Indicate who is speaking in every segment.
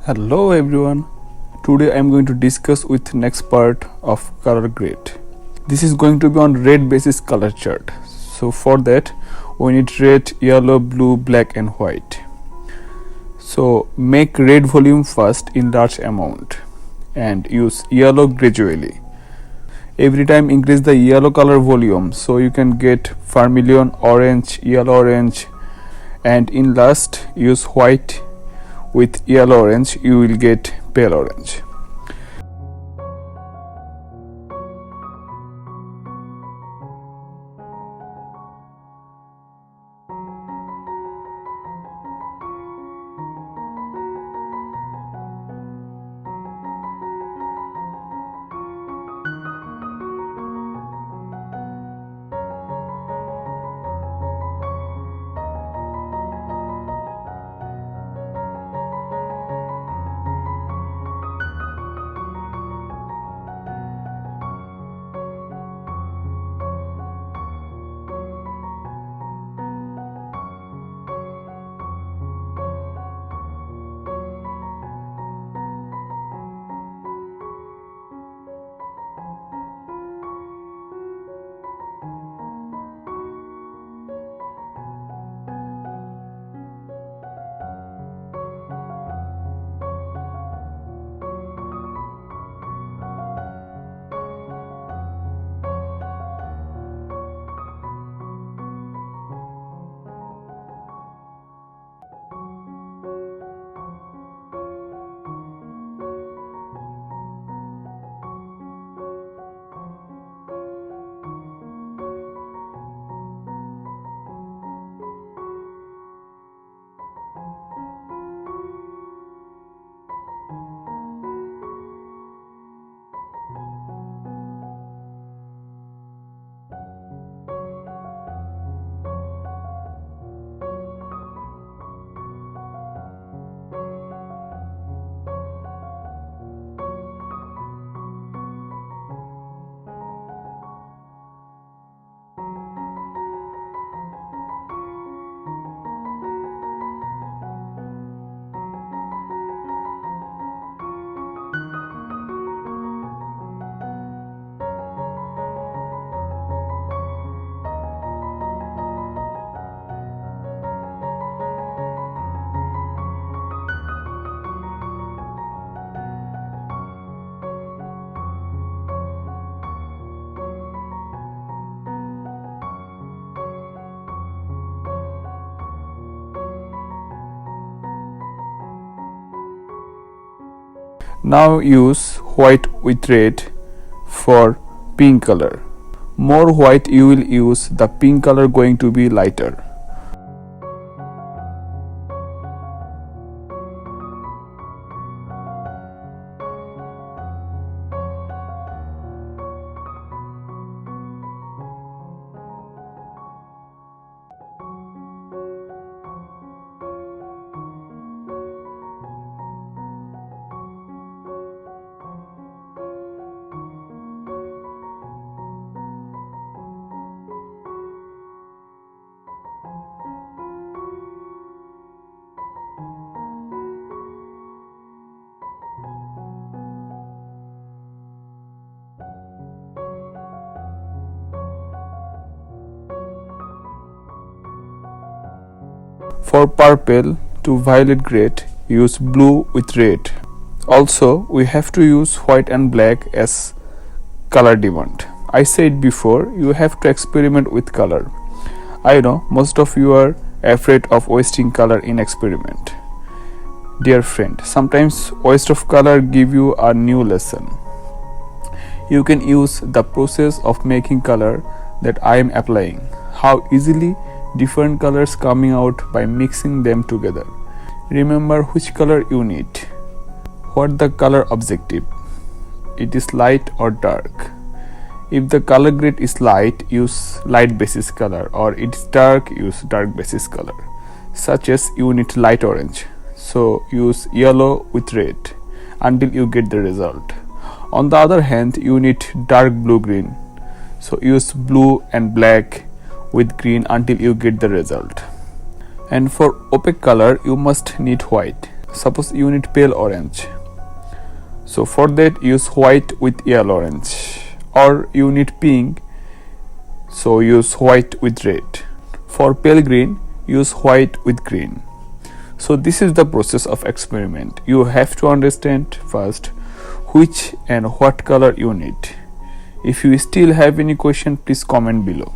Speaker 1: Hello everyone. Today I am going to discuss with next part of color grade. This is going to be on red basis color chart. So for that we need red, yellow, blue, black and white. So make red volume first in large amount and use yellow gradually. Every time increase the yellow color volume so you can get vermilion, orange, yellow orange, and in last use white. With yellow orange you will get pale orange. Now use white with red for pink color. More white you will use, the pink color going to be lighter. For purple to violet grade, use blue with red. Also, we have to use white and black as color demand. I said before, you have to experiment with color. I know most of you are afraid of wasting color in experiment. Dear friend, sometimes waste of color give you a new lesson. You can use the process of making color that I am applying. How easily different colors coming out by mixing them together. Remember which color you need. What the color objective? It is light or dark. If the color grade is light, use light basis color, or it is dark, use dark basis color. Such as you need light orange, so use yellow with red until you get the result. On the other hand, you need dark blue green, so use blue and black with green until you get the result. And for opaque color you must need white, suppose you need pale orange, so for that use white with yellow orange, or you need pink, so use white with red. For pale green, use white with green. So this is the process of experiment. You have to understand first which and what color you need. If you still have any question, please comment below.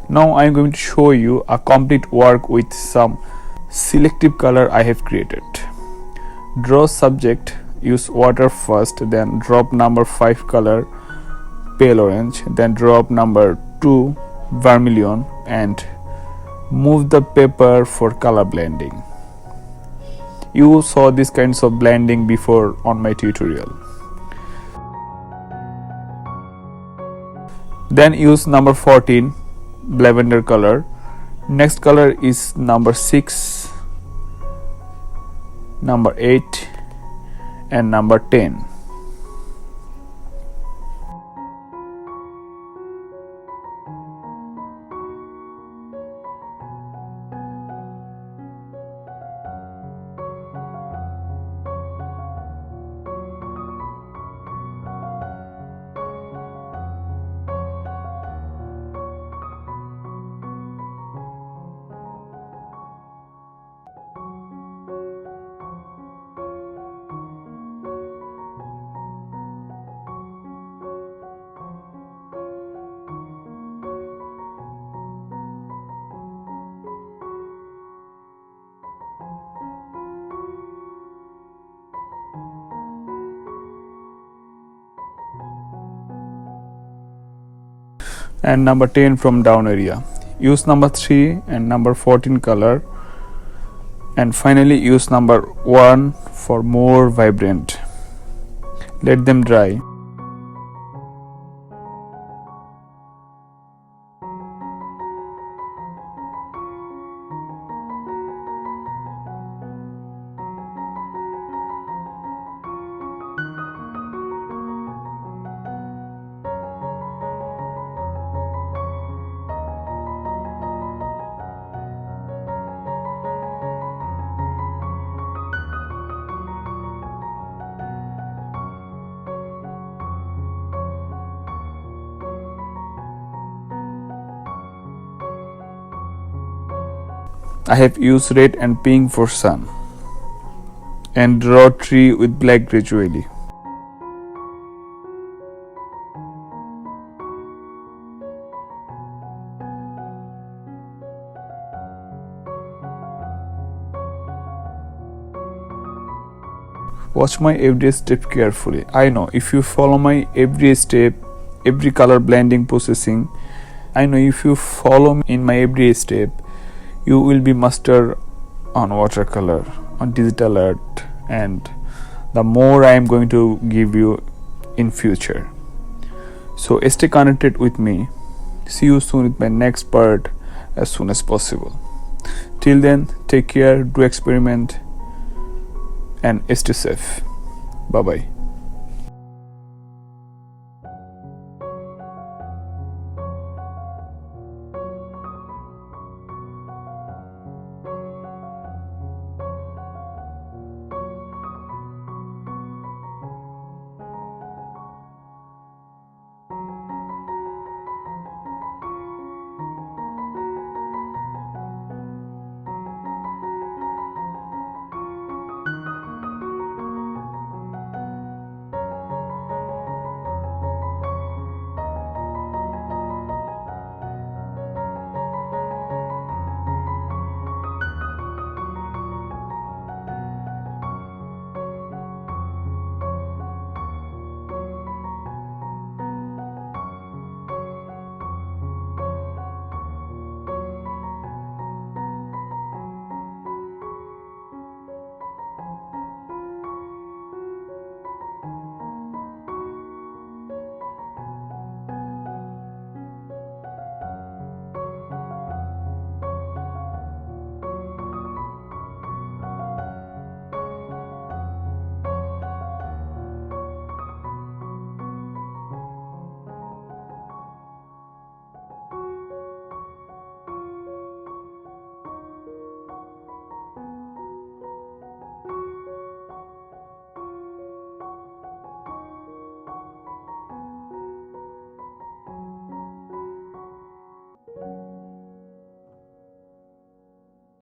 Speaker 1: Now I am going to show you a complete work with some selective color I have created. Draw subject, use water first, then drop number 5 color pale orange, then drop number 2 vermilion and move the paper for color blending. You saw these kinds of blending before on my tutorial. Then use number 14 lavender color. Next color is number 6, number 8 and number 10. And number 10 from down area. Use number 3 and number 14 color, and finally use number 1 for more vibrant. Let them dry. I have used red and pink for sun, and draw tree with black gradually. Watch my every step carefully. I know if you follow my every step, every color blending processing, I know if you follow me in my every step, you will be master on watercolor, on digital art, and the more I am going to give you in future. So stay connected with me. See you soon with my next part as soon as possible. Till then, take care, do experiment, and stay safe. Bye bye.